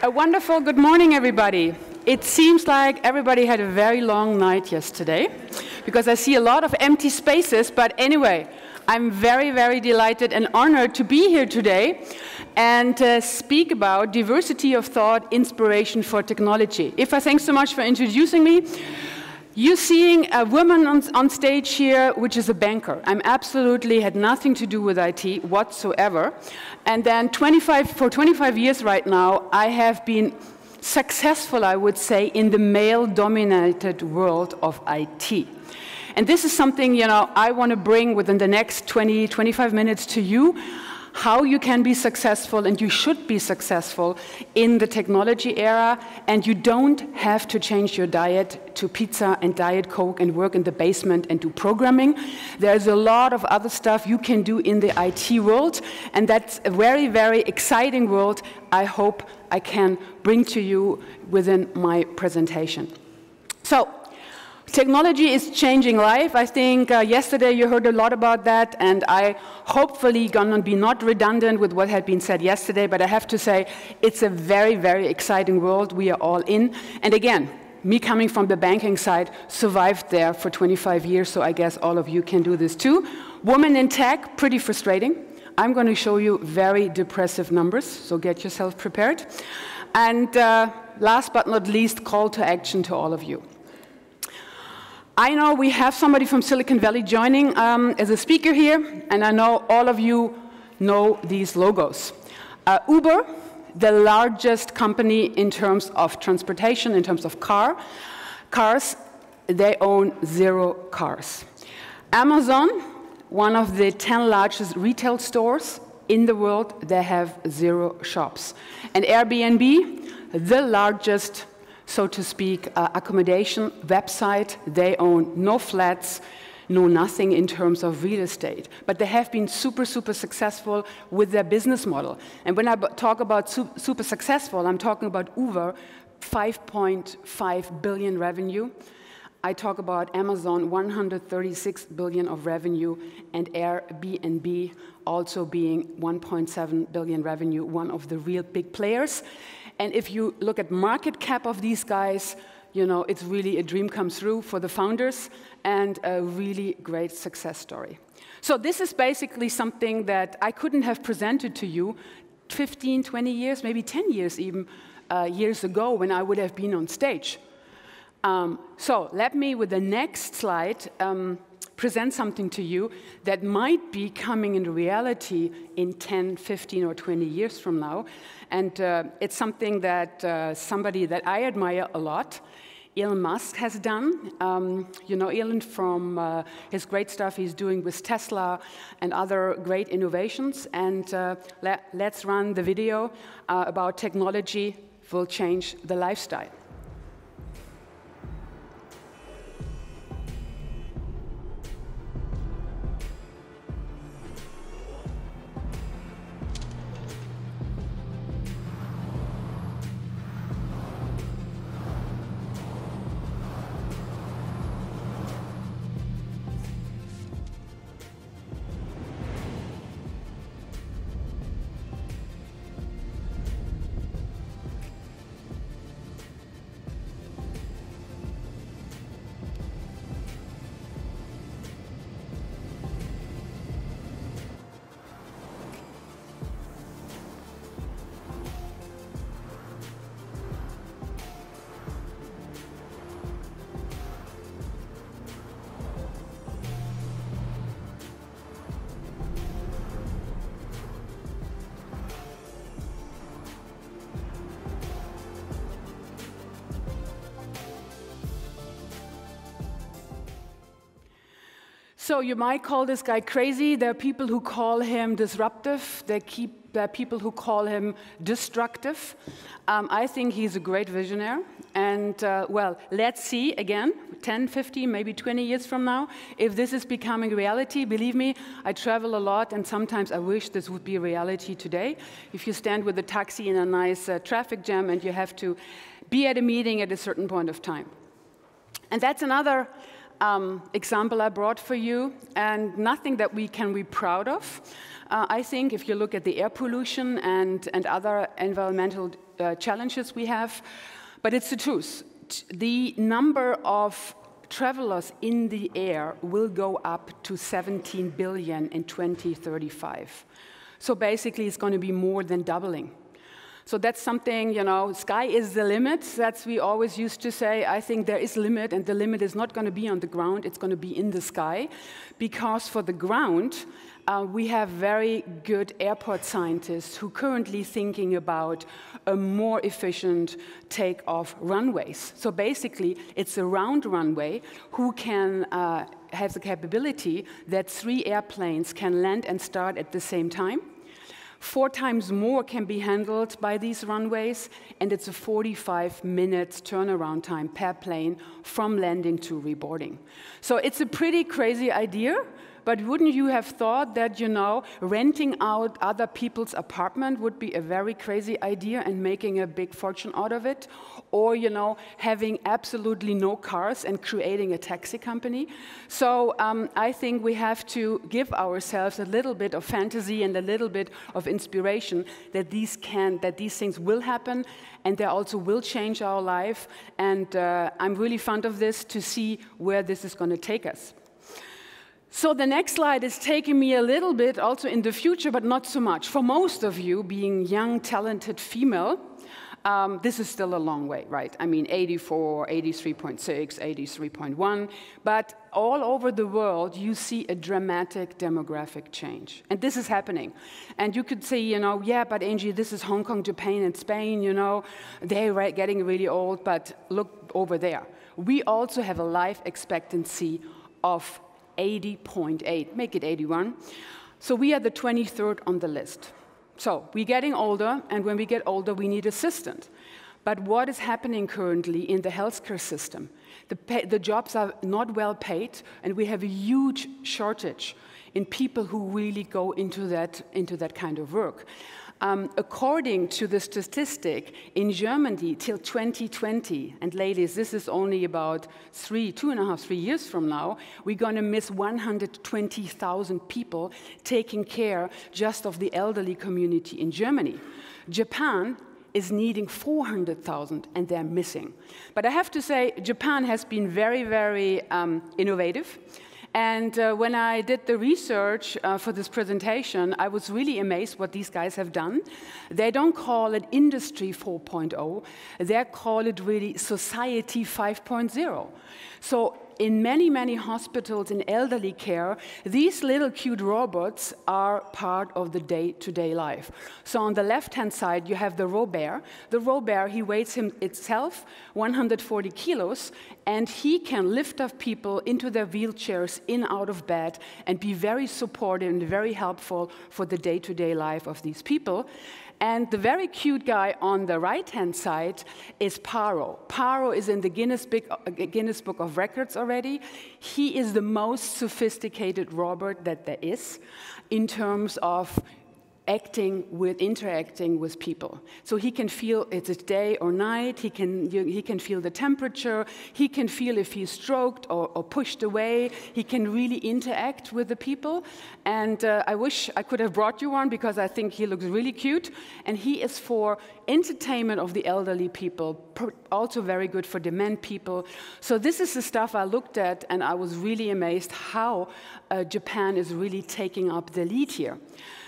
A wonderful good morning, everybody. It seems like everybody had a very long night yesterday, because I see a lot of empty spaces, but anyway, I'm very, very delighted and honored to be here today and speak about diversity of thought, inspiration for technology. Ifa, thanks so much for introducing me. You're seeing a woman on stage here, which is a banker. I'm absolutely had nothing to do with IT whatsoever. And then for 25 years right now, I have been successful, I would say, in the male-dominated world of IT. And this is something, I want to bring within the next 25 minutes to you, how you can be successful, and you should be successful in the technology era, and you don't have to change your diet to pizza and Diet Coke and work in the basement and do programming. There's a lot of other stuff you can do in the IT world, and that's a very, very exciting world I hope I can bring to you within my presentation. So, technology is changing life. I think yesterday you heard a lot about that, and I hopefully gonna be not redundant with what had been said yesterday, but I have to say it's a very, very exciting world we are all in. And again, me coming from the banking side, survived there for 25 years, so I guess all of you can do this too. Women in tech, pretty frustrating. I'm going to show you very depressive numbers, so get yourself prepared. And last but not least, call to action to all of you. I know we have somebody from Silicon Valley joining as a speaker here, and I know all of you know these logos. Uber, the largest company in terms of transportation, in terms of cars, they own 0 cars. Amazon, one of the 10 largest retail stores in the world, they have 0 shops. And Airbnb, the largest, so to speak, accommodation website, they own no flats, no nothing in terms of real estate. But they have been super, super successful with their business model. And when I talk about super successful, I'm talking about Uber, 5.5 billion revenue. I talk about Amazon, 136 billion of revenue, and Airbnb also being 1.7 billion revenue, one of the real big players. And if you look at market cap of these guys, it's really a dream come true for the founders and a really great success story. So this is basically something that I couldn't have presented to you 15, 20 years, maybe 10 years even, years ago when I would have been on stage. So let me, with the next slide, present something to you that might be coming into reality in 10, 15, or 20 years from now. And it's something that somebody that I admire a lot, Elon Musk, has done. Elon, from his great stuff he's doing with Tesla and other great innovations. And let's run the video about technology will change the lifestyle. So you might call this guy crazy. There are people who call him disruptive. There are people who call him destructive. I think he's a great visionary. And, well, let's see, again, 10, 15, maybe 20 years from now, if this is becoming reality. Believe me, I travel a lot, and sometimes I wish this would be reality today. If you stand with a taxi in a nice traffic jam and you have to be at a meeting at a certain point of time. And that's another example I brought for you, and nothing that we can be proud of. I think, if you look at the air pollution and other environmental challenges we have. But it's the truth. The number of travelers in the air will go up to 17 billion in 2035. So basically, it's going to be more than doubling. So that's something, you know, sky is the limit. That's we always used to say. I think there is a limit, and the limit is not going to be on the ground. It's going to be in the sky. Because for the ground, we have very good airport scientists who are currently thinking about a more efficient takeoff runways. So basically, it's a round runway who can have the capability that 3 airplanes can land and start at the same time. 4 times more can be handled by these runways, and it's a 45-minute turnaround time per plane from landing to reboarding. So it's a pretty crazy idea, but wouldn't you have thought that, you know, renting out other people's apartment would be a very crazy idea and making a big fortune out of it? Or, you know, having absolutely no cars and creating a taxi company? So I think we have to give ourselves a little bit of fantasy and a little bit of inspiration that these things will happen, and they also will change our life. And I'm really fond of this to see where this is going to take us. So the next slide is taking me a little bit also in the future, but not so much. For most of you, being young, talented female, this is still a long way, right? I mean, 84, 83.6, 83.1. But all over the world, you see a dramatic demographic change. And this is happening. And you could say, you know, yeah, but Angie, this is Hong Kong, Japan, and Spain, you know. They're getting really old, but look over there. We also have a life expectancy of 80.8, make it 81. So we are the 23rd on the list. So we're getting older, and when we get older, we need assistance. But what is happening currently in the healthcare system? The jobs are not well paid, and we have a huge shortage in people who really go into that kind of work. According to the statistic, in Germany, till 2020, and ladies, this is only about 2.5, 3 years from now, we're going to miss 120,000 people taking care just of the elderly community in Germany. Japan is needing 400,000, and they're missing. But I have to say, Japan has been very, very innovative. And when I did the research for this presentation, I was really amazed what these guys have done. They don't call it Industry 4.0, they call it really Society 5.0. So in many, many hospitals in elderly care, these little cute robots are part of the day-to-day life. So on the left-hand side, you have the Robert. The Robert, he weighs itself 140 kilos, and he can lift up people into their wheelchairs, in, out of bed, and be very supportive and very helpful for the day-to-day life of these people. And the very cute guy on the right-hand side is Paro. Paro is in the Guinness Book of Records already. He is the most sophisticated robot that there is in terms of interacting with people. So he can feel it's a day or night, he can feel the temperature, he can feel if he's stroked or pushed away, he can really interact with the people. And I wish I could have brought you one because I think he looks really cute. And he is for entertainment of the elderly people, also very good for dement people. So this is the stuff I looked at, and I was really amazed how Japan is really taking up the lead here.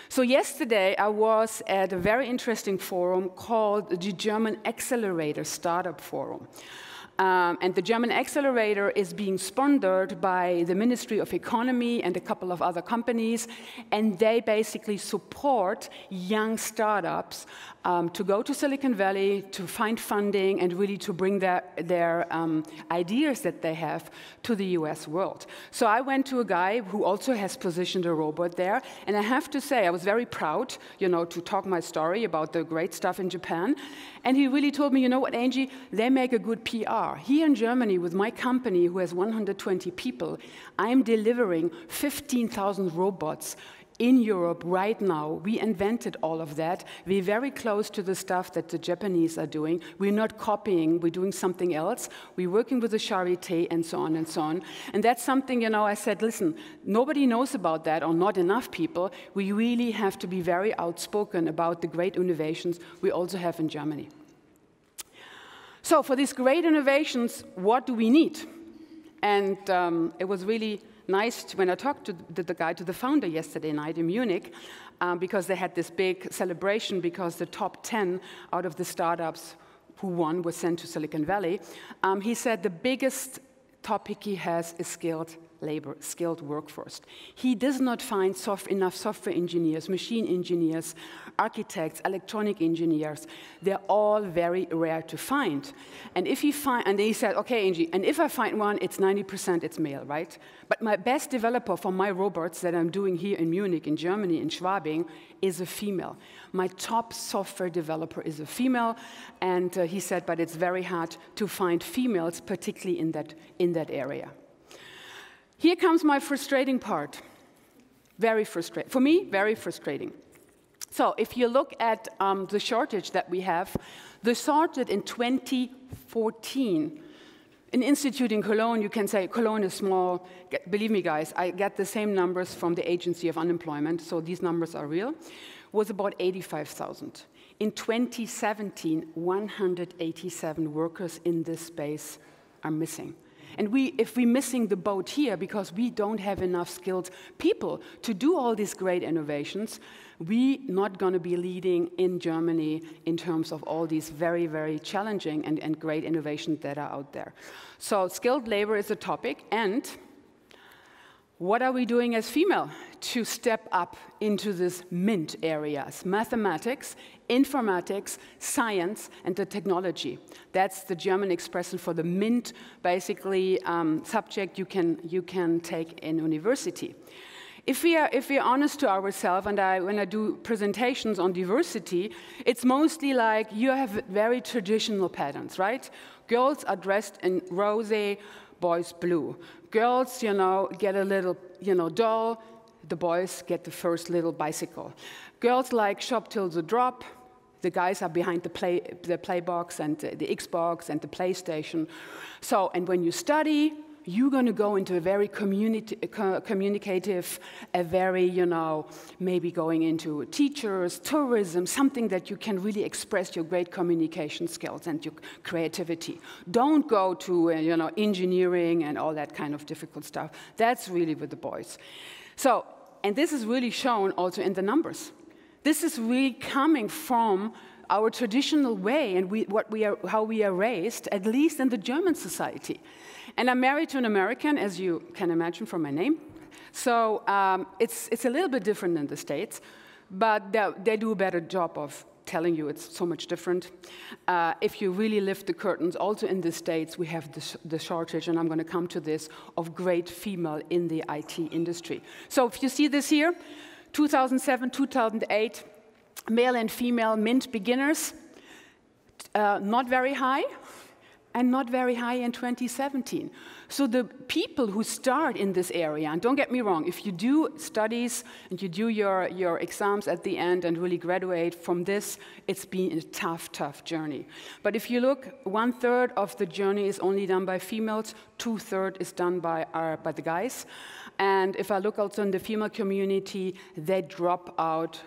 So yesterday, I was at a very interesting forum called the German Accelerator Startup Forum. And the German Accelerator is being sponsored by the Ministry of Economy and a couple of other companies, and they basically support young startups to go to Silicon Valley, to find funding, and really to bring their ideas that they have to the US world. So I went to a guy who also has positioned a robot there, and I have to say, I was very proud, you know, to talk my story about the great stuff in Japan. And he really told me, you know what, Angie, they make a good PR. Here in Germany, with my company, who has 120 people, I'm delivering 15,000 robots in Europe right now. We invented all of that. We're very close to the stuff that the Japanese are doing. We're not copying, we're doing something else. We're working with the Charité and so on and so on. And that's something, I said, listen, nobody knows about that, or not enough people. We really have to be very outspoken about the great innovations we also have in Germany. So for these great innovations, what do we need? And it was really nice when I talked to the founder yesterday night in Munich, because they had this big celebration because the top 10 out of the startups who won were sent to Silicon Valley. He said the biggest topic he has is skilled labor, skilled workforce. He does not find enough software engineers, machine engineers, architects, electronic engineers. They're all very rare to find. And if he said, okay, Angie, and if I find one, it's 90% it's male, right? But my best developer for my robots that I'm doing here in Munich, in Germany, in Schwabing, is a female. My top software developer is a female, and he said, but it's very hard to find females, particularly in that area. Here comes my frustrating part. Very frustrating. For me, very frustrating. So if you look at the shortage that we have, they started in 2014. An institute in Cologne, you can say Cologne is small. Believe me, guys, I get the same numbers from the Agency of Unemployment, so these numbers are real, was about 85,000. In 2017, 187 workers in this space are missing. And if we're missing the boat here because we don't have enough skilled people to do all these great innovations, we're not going to be leading in Germany in terms of all these very, very challenging and great innovations that are out there. So skilled labor is a topic, and what are we doing as female to step up into these MINT areas? Mathematics, informatics, science, and the technology. That's the German expression for the MINT, basically subject you can take in university. If we're honest to ourselves, and when I do presentations on diversity, it's mostly like you have very traditional patterns, right? Girls are dressed in rosé, boys blue. Girls, get a little, doll. The boys get the first little bicycle. Girls like shop till the drop. The guys are behind the Playbox and the Xbox and the PlayStation. So, and when you study, you're going to go into a very communicative, a very, maybe going into teachers, tourism, something that you can really express your great communication skills and your creativity. Don't go to, engineering and all that kind of difficult stuff. That's really with the boys. So, and this is really shown also in the numbers. This is really coming from our traditional way and how we are raised, at least in the German society. And I'm married to an American, as you can imagine from my name. So it's a little bit different in the States, but they do a better job of telling you it's so much different. If you really lift the curtains, also in the States, we have the shortage, and I'm going to come to this, of great female in the IT industry. So if you see this here, 2007, 2008, male and female MINT beginners, not very high, and not very high in 2017. So the people who start in this area, and don't get me wrong, if you do studies and you do your exams at the end and really graduate from this, it's been a tough, tough journey. But if you look, 1/3 of the journey is only done by females, 2/3 is done by the guys. And if I look also in the female community, they drop out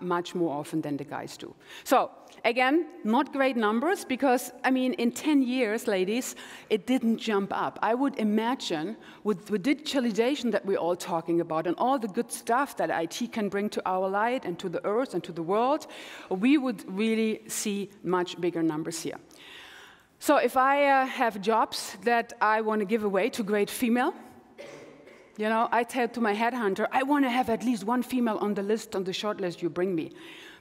much more often than the guys do. So again, not great numbers because, in 10 years, ladies, it didn't jump up. I would imagine with the digitalization that we're all talking about and all the good stuff that IT can bring to our light and to the earth and to the world, we would really see much bigger numbers here. So if I have jobs that I want to give away to great female, I tell to my headhunter, I want to have at least one female on the list, on the short list you bring me.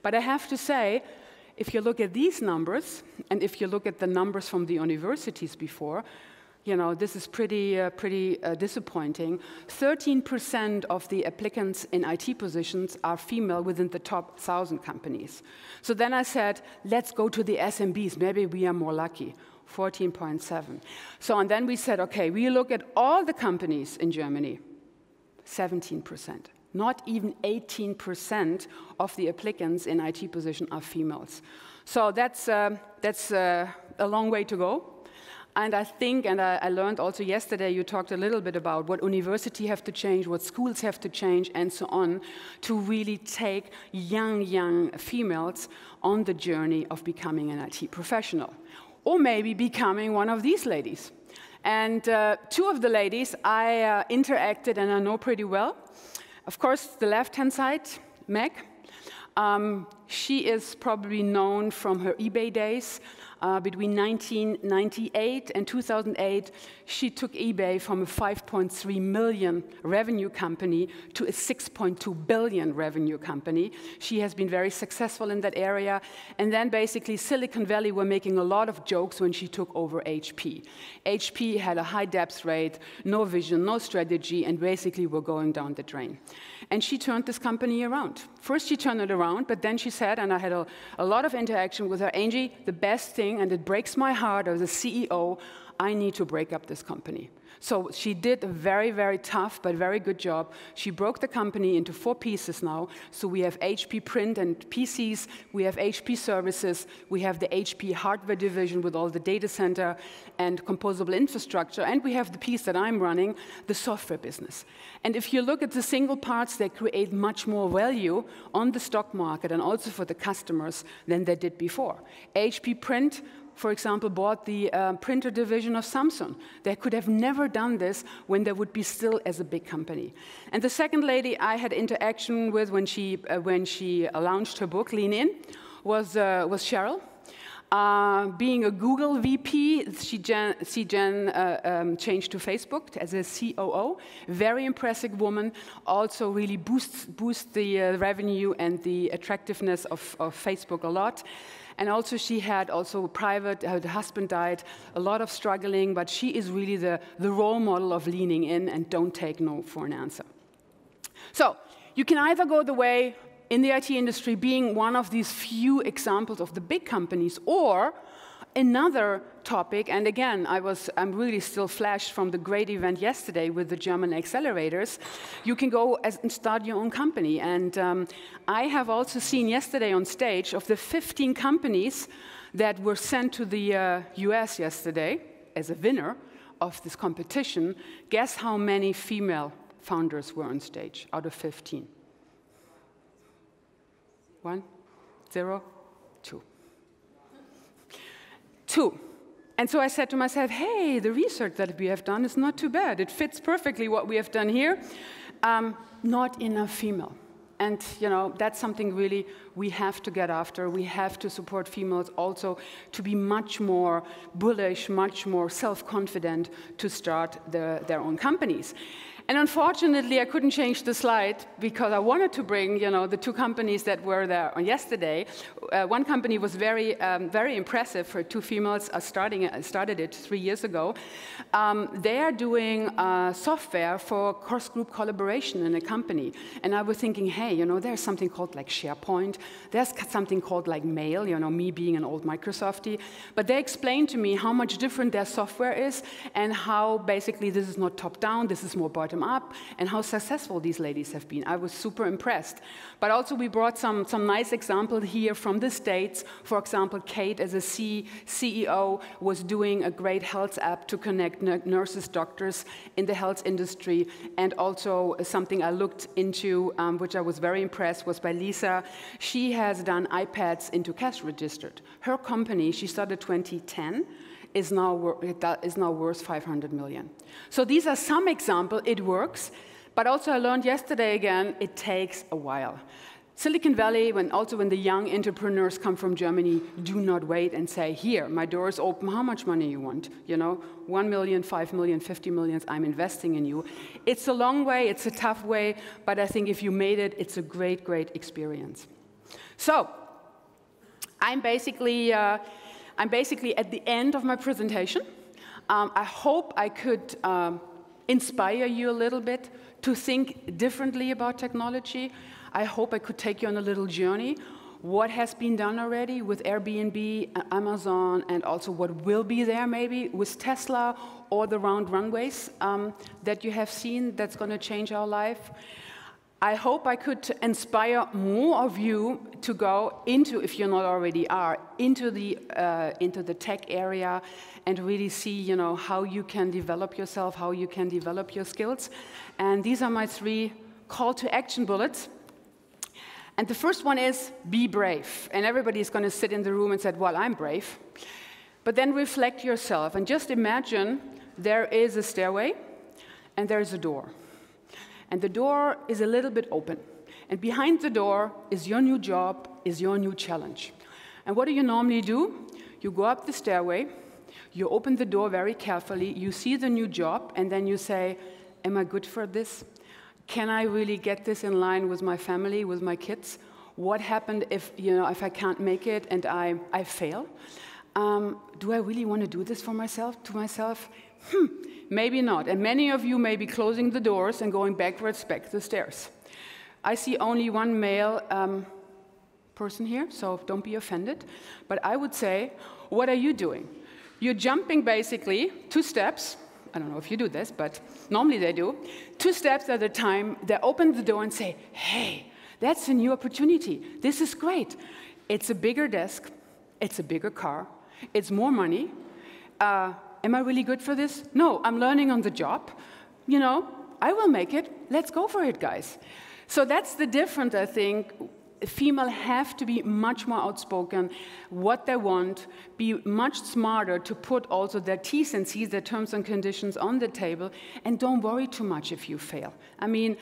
But I have to say, if you look at these numbers, and if you look at the numbers from the universities before, this is pretty disappointing. 13% of the applicants in IT positions are female within the top 1,000 companies. So then I said, let's go to the SMBs. Maybe we are more lucky. 14.7. So, and then we said, okay, we look at all the companies in Germany, 17%. Not even 18% of the applicants in IT position are females. So that's a long way to go. And I think, and I learned also yesterday, you talked a little bit about what universities have to change, what schools have to change, and so on, to really take young females on the journey of becoming an IT professional. Or maybe becoming one of these ladies. And two of the ladies I interacted and I know pretty well. Of course, the left-hand side, Meg. She is probably known from her eBay days. Between 1998 and 2008, she took eBay from a 5.3 million revenue company to a 6.2 billion revenue company. She has been very successful in that area. And then basically Silicon Valley were making a lot of jokes when she took over HP. HP had a high depth rate, no vision, no strategy, and basically were going down the drain. And she turned this company around. First she turned it around, but then she said, and I had a lot of interaction with her, Angie, the best thing, and it breaks my heart as a CEO, I need to break up this company. So she did a very, very tough but very good job. She broke the company into 4 pieces now. So we have HP print and PCs, we have HP services, we have the HP hardware division with all the data center and composable infrastructure, and we have the piece that I'm running, the software business. And if you look at the single parts, they create much more value on the stock market and also for the customers than they did before. HP print, for example, bought the printer division of Samsung. They could have never done this when they would be still as a big company. And the second lady I had interaction with when she launched her book, Lean In, was Cheryl. Being a Google VP, she changed to Facebook as a COO. Very impressive woman, also really boosts the revenue and the attractiveness of Facebook a lot. And also she had also private, her husband died, a lot of struggling, but she is really the role model of leaning in and don't take no for an answer. So you can either go the way in the IT industry being one of these few examples of the big companies, or another topic, and again, I'm really still flashed from the great event yesterday with the German accelerators. You can go and start your own company. And I have also seen yesterday on stage of the 15 companies that were sent to the US yesterday as a winner of this competition. Guess how many female founders were on stage out of 15? 1, 0, 2. 2. And so I said to myself, hey, the research that we have done is not too bad. It fits perfectly what we have done here. Not enough female. And you know, that's something really we have to get after. We have to support females also to be much more bullish, much more self-confident to start their own companies. And unfortunately, I couldn't change the slide because I wanted to bring, you know, the 2 companies that were there yesterday. One company was very impressive for 2 females started it 3 years ago. They are doing software for cross-group collaboration in a company. And I was thinking, hey, you know, there's something called like SharePoint. There's something called like Mail, you know, me being an old Microsoftie. But they explained to me how much different their software is and how basically this is not top-down, this is more bottom up, and how successful these ladies have been. I was super impressed. But also we brought some nice examples here from the States. For example, Kate, as a CEO, was doing a great health app to connect nurses, doctors in the health industry. And also something I looked into, which I was very impressed, was by Lisa. She has done iPads into cash registered. Her company, she started 2010, is now worth 500 million. So these are some examples. It works. But also I learned yesterday again, it takes a while. Silicon Valley, when the young entrepreneurs come from Germany, do not wait and say, here, my door is open, how much money you want? You know, 1 million, 5 million, 50 million, I'm investing in you. It's a long way, it's a tough way, but I think if you made it, it's a great, great experience. So, I'm basically at the end of my presentation. I hope I could inspire you a little bit to think differently about technology. I hope I could take you on a little journey. What has been done already with Airbnb, Amazon, and also what will be there maybe with Tesla or the round runways that you have seen that's going to change our life. I hope I could inspire more of you to go into, if you're not already are, into the tech area and really see, you know, how you can develop yourself, how you can develop your skills. And these are my 3 call to action bullets. And the first one is be brave. And everybody's going to sit in the room and say, well, I'm brave. But then reflect yourself and just imagine there is a stairway and there's a door. And the door is a little bit open. And behind the door is your new job, is your new challenge. And what do you normally do? You go up the stairway, you open the door very carefully, you see the new job, and then you say, am I good for this? Can I really get this in line with my family, with my kids? What happened if, you know, if I can't make it and I fail? Do I really want to do this for myself, to myself? Maybe not. And many of you may be closing the doors and going backwards back the stairs. I see only one male person here, so don't be offended. But I would say, what are you doing? You're jumping basically 2 steps. I don't know if you do this, but normally they do. 2 steps at a time. They open the door and say, hey, that's a new opportunity. This is great. It's a bigger desk. It's a bigger car. It's more money. Am I really good for this? No, I'm learning on the job. You know, I will make it. Let's go for it, guys. So that's the difference, I think. Females have to be much more outspoken, what they want, be much smarter to put also their T's and C's, their terms and conditions on the table, and don't worry too much if you fail. I mean,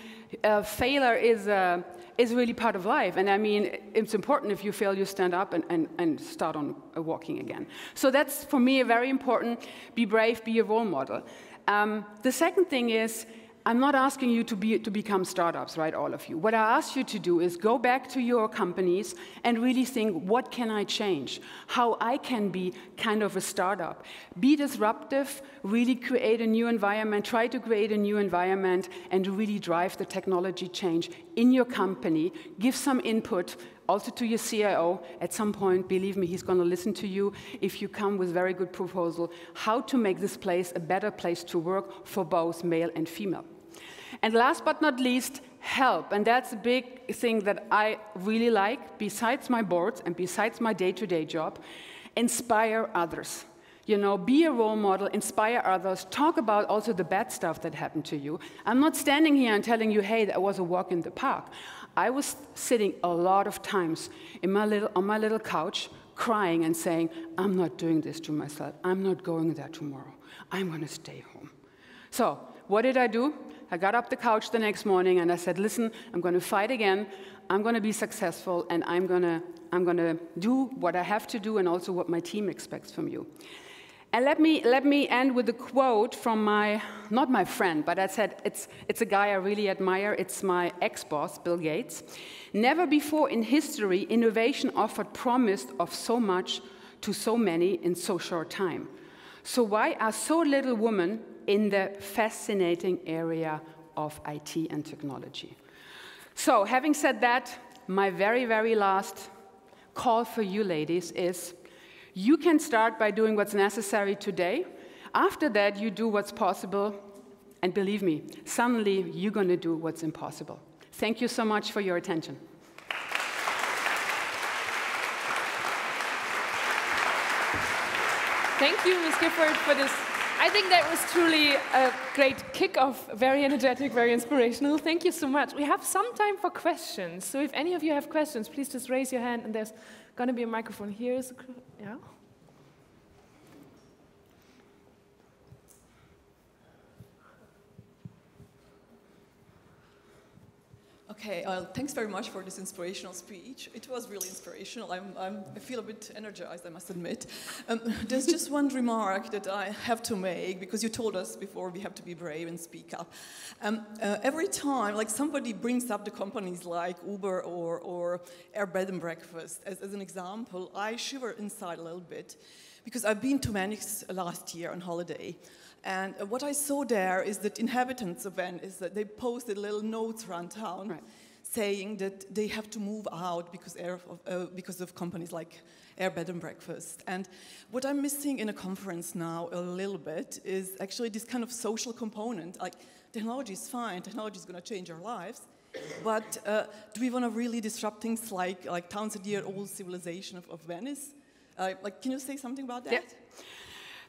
failure is really part of life, and I mean, it's important if you fail, you stand up and start on walking again. So that's, for me, very important. Be brave, be a role model. The second thing is, I'm not asking you to become startups, right, all of you. What I ask you to do is go back to your companies and really think, what can I change? How I can be kind of a startup. Be disruptive, really create a new environment, try to create a new environment, and really drive the technology change in your company. Give some input also to your CIO. At some point, believe me, he's going to listen to you if you come with very good proposal how to make this place a better place to work for both male and female. And last but not least, help. And that's a big thing that I really like, besides my boards and besides my day-to-day job, inspire others. You know, be a role model, inspire others, talk about also the bad stuff that happened to you. I'm not standing here and telling you, hey, that was a walk in the park. I was sitting a lot of times on my little couch, crying and saying, I'm not doing this to myself. I'm not going there tomorrow. I'm going to stay home. So what did I do? I got up the couch the next morning and I said, listen, I'm going to fight again. I'm going to be successful, and I'm going to do what I have to do and also what my team expects from you. And let me end with a quote from not my friend, but I said it's a guy I really admire. It's my ex-boss, Bill Gates. Never before in history, innovation offered promise of so much to so many in so short time. So why are so little women in the fascinating area of IT and technology? So having said that, my very, very last call for you ladies is, you can start by doing what's necessary today. After that, you do what's possible. And believe me, suddenly you're going to do what's impossible. Thank you so much for your attention. Thank you, Ms. Gifford, for this. I think that was truly a great kickoff, very energetic, very inspirational. Thank you so much. We have some time for questions. So if any of you have questions, please just raise your hand, and there's going to be a microphone here. Yeah. Okay, thanks very much for this inspirational speech. It was really inspirational. I feel a bit energized, I must admit. There's just one remark that I have to make, because you told us before we have to be brave and speak up. Every time, like, somebody brings up the companies like Uber or Air Bed and Breakfast as an example, I shiver inside a little bit, because I've been to Venice last year on holiday. And what I saw there is that inhabitants of Venice, that they posted little notes around town, right, saying that they have to move out because of companies like Air Bed and Breakfast. And what I'm missing in a conference now a little bit is actually this kind of social component. Like, technology is fine, technology is going to change our lives, But do we want to really disrupt things like thousand-year-old civilization of Venice? Can you say something about that? Yeah.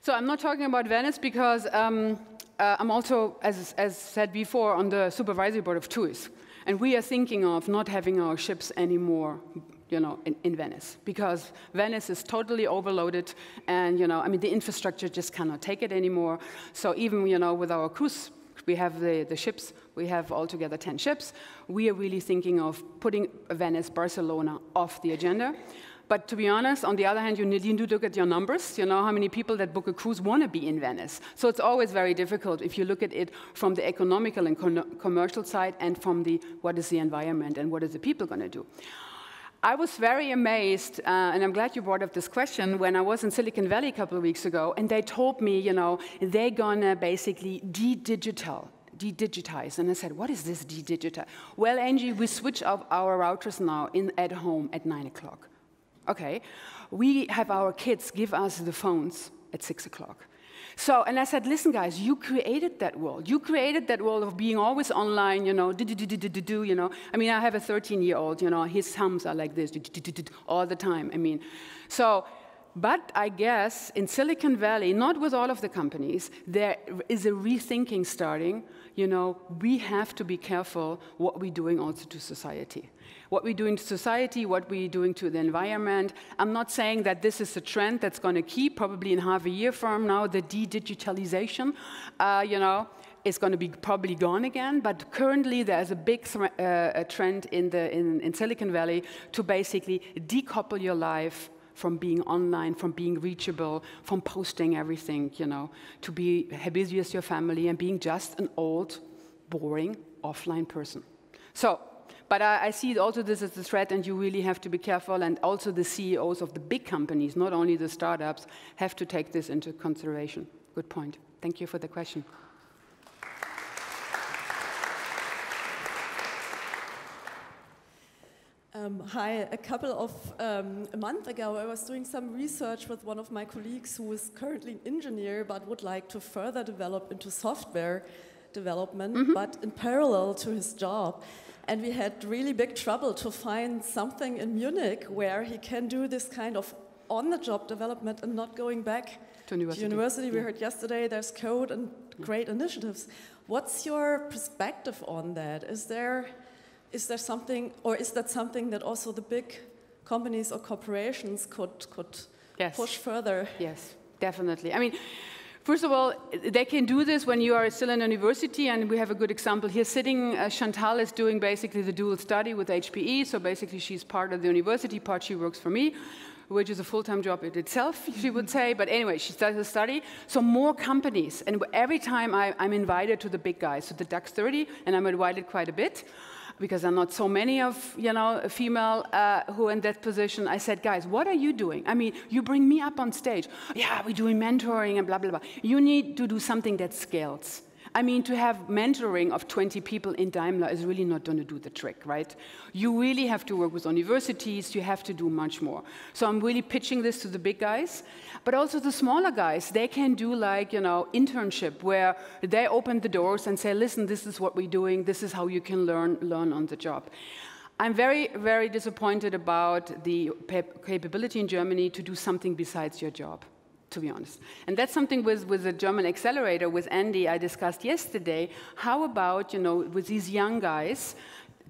So I'm not talking about Venice because I'm also, as said before, on the supervisory board of TUIs. And we are thinking of not having our ships anymore, in Venice, because Venice is totally overloaded, and the infrastructure just cannot take it anymore. So even with our cruise, we have the ships. We have altogether 10 ships. We are really thinking of putting Venice, Barcelona off the agenda. But to be honest, on the other hand, you need to look at your numbers. How many people that book a cruise want to be in Venice. So it's always very difficult if you look at it from the economical and commercial side, and from the what is the environment and what is the people going to do. I was very amazed, and I'm glad you brought up this question, when I was in Silicon Valley a couple of weeks ago, and they told me, they're going to basically de-digitize. And I said, what is this de-digitize? Well, Angie, we switch off our routers now at home at 9 o'clock. Okay, we have our kids give us the phones at 6 o'clock. So, and I said, listen, guys, you created that world. You created that world of being always online, I have a 13-year-old, his thumbs are like this, all the time. But I guess in Silicon Valley, not with all of the companies, there is a rethinking starting. We have to be careful what we're doing also to society. What we're doing to society, what we're doing to the environment. I'm not saying that this is a trend that's going to keep, probably in half a year from now, the de-digitalization, is going to be probably gone again. But currently, there's a big trend in Silicon Valley to basically decouple your life from being online, from being reachable, from posting everything, to be busy with your family and being just an old, boring, offline person. So, but I see also this as a threat, and you really have to be careful, and also the CEOs of the big companies, not only the startups, have to take this into consideration. Good point. Thank you for the question. Hi, a month ago I was doing some research with one of my colleagues who is currently an engineer but would like to further develop into software development, but in parallel to his job. And we had really big trouble to find something in Munich where he can do this kind of on-the-job development and not going back to university. We heard yesterday there's code and great initiatives. What's your perspective on that? Is there something, or is that something that also the big companies or corporations could push further? Yes, definitely. First of all, they can do this when you are still in university, and we have a good example here. Sitting, Chantal is doing basically the dual study with HPE, so basically she's part of the university, part she works for me, which is a full-time job in itself, she would say, but anyway, she started to study. So more companies, and every time I'm invited to the big guys, to the DAX 30, and I'm invited quite a bit, because there are not so many of, female who are in that position. I said, guys, what are you doing? You bring me up on stage. Yeah, we're doing mentoring and blah, blah, blah. You need to do something that scales. To have mentoring of 20 people in Daimler is really not going to do the trick, right? You really have to work with universities. You have to do much more. So I'm really pitching this to the big guys, but also the smaller guys. They can do internship where they open the doors and say, listen, this is what we're doing. This is how you can learn on the job. I'm very, very disappointed about the capability in Germany to do something besides your job, to be honest. And that's something with the German accelerator, with Andy, I discussed yesterday. How about, with these young guys,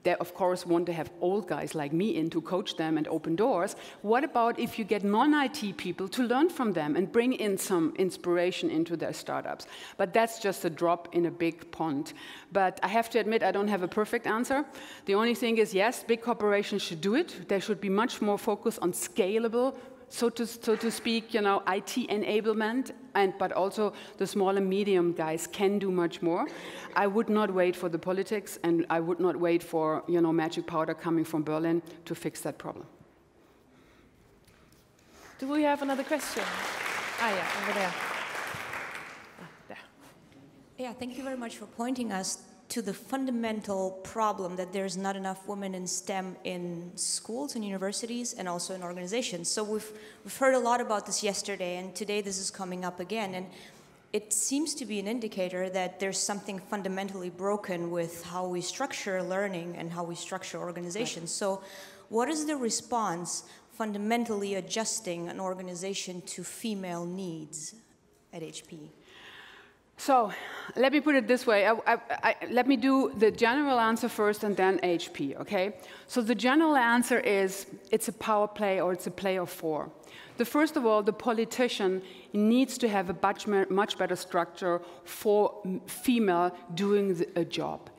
they of course want to have old guys like me in to coach them and open doors. What about if you get non-IT people to learn from them and bring in some inspiration into their startups? But that's just a drop in a big pond. But I have to admit, I don't have a perfect answer. The only thing is, yes, big corporations should do it. There should be much more focus on scalable, so to speak, IT enablement, but also the small and medium guys can do much more. I would not wait for the politics, and I would not wait for, magic powder coming from Berlin to fix that problem. Do we have another question? Yeah, over there. There. Yeah, thank you very much for pointing us to the fundamental problem that there's not enough women in STEM in schools and universities and also in organizations. So we've heard a lot about this yesterday, and today this is coming up again. And it seems to be an indicator that there's something fundamentally broken with how we structure learning and how we structure organizations. So what is the response fundamentally adjusting an organization to female needs at HP? So let me put it this way. Let me do the general answer first and then HP, okay? So the general answer is it's a power play or it's a play of four. First of all, the politician needs to have a much better structure for female doing a job.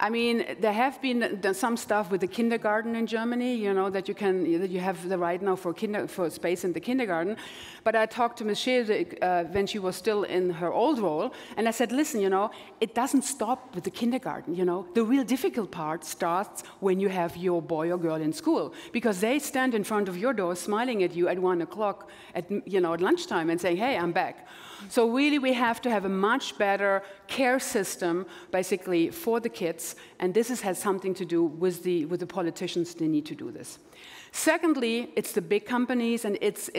I mean, there have been some stuff with the kindergarten in Germany, you know, that you have the right now for space in the kindergarten. But I talked to Ms. Schelde when she was still in her old role, and I said, listen, you know, it doesn't stop with the kindergarten, you know. The real difficult part starts when you have your boy or girl in school, because they stand in front of your door smiling at you at 1 o'clock at lunchtime and saying, hey, I'm back. So really, we have to have a much better care system, basically, for the kids, and this has something to do with the politicians. They need to do this. Secondly, it's the big companies, and it's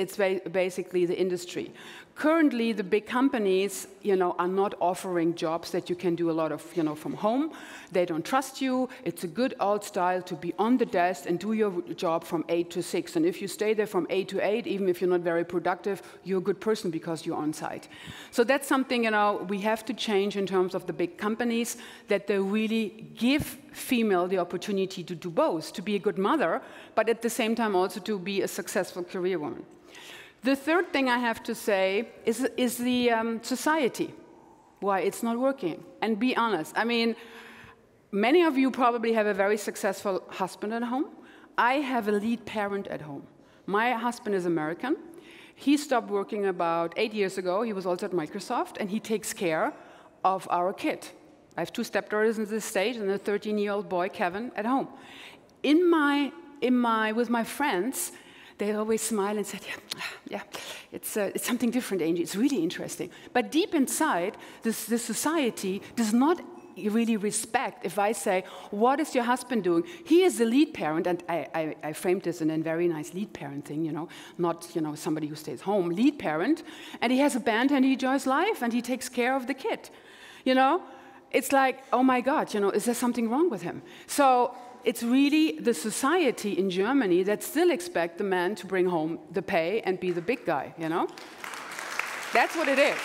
basically the industry. Currently, the big companies, you know, are not offering jobs that you can do a lot of, you know, from home. They don't trust you. It's a good old style to be on the desk and do your job from 8 to 6. And if you stay there from 8 to 8, even if you're not very productive, you're a good person because you're on site. So that's something, you know, we have to change in terms of the big companies, that they really give female the opportunity to do both, to be a good mother, but at the same time also to be a successful career woman. The third thing I have to say is the society, why it's not working. And be honest, I mean, many of you probably have a very successful husband at home. I have a lead parent at home. My husband is American. He stopped working about 8 years ago. He was also at Microsoft, and he takes care of our kid. I have 2 stepdaughters in this stage and a 13-year-old boy, Kevin, at home. With my friends, they always smile and said, yeah, it's something different, Angie. It's really interesting. But deep inside, this society does not really respect if I say, what is your husband doing? He is the lead parent, and I framed this in a very nice lead parent thing, you know, not, you know, somebody who stays home, lead parent, and he has a band and he enjoys life and he takes care of the kid, you know? It's like, oh my God, you know, is there something wrong with him? So it's really the society in Germany that still expect the man to bring home the pay and be the big guy, you know? That's what it is.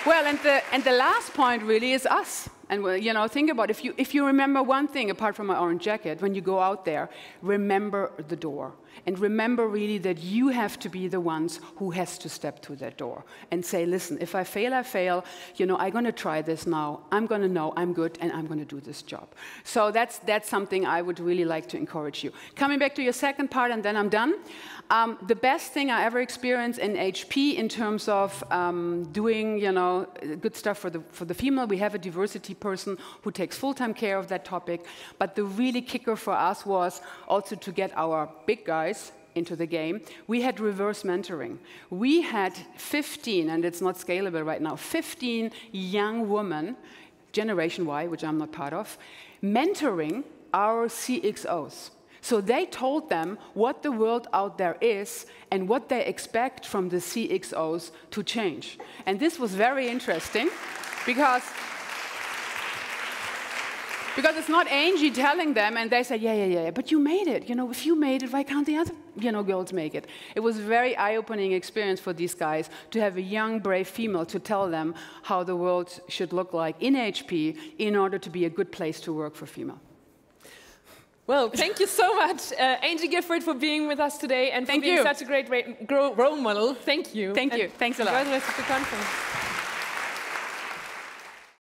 Well, and the last point really is us. And you know, think about if you remember one thing apart from my orange jacket, when you go out there, remember the door. And remember really that you have to be the ones who has to step through that door and say, listen, if I fail, I fail. You know, I'm going to try this now. I'm going to know I'm good, and I'm going to do this job. So that's something I would really like to encourage you. Coming back to your second part, and then I'm done. The best thing I ever experienced in HP in terms of doing, you know, good stuff for the female, we have a diversity person who takes full-time care of that topic. But the really kicker for us was also to get our big guys into the game. We had reverse mentoring. We had 15, and it's not scalable right now, 15 young women, Generation Y, which I'm not part of, mentoring our CXOs. So they told them what the world out there is and what they expect from the CXOs to change. And this was very interesting because it's not Angie telling them, and they said, yeah, but you made it. You know, if you made it, why can't the other, you know, girls make it? It was a very eye-opening experience for these guys to have a young, brave female to tell them how the world should look like in HP in order to be a good place to work for female. Well, thank you so much, Angie Gifford, for being with us today and for being such a great role model. Thank you. Thank you. Thanks a lot. Enjoy the rest of the conference.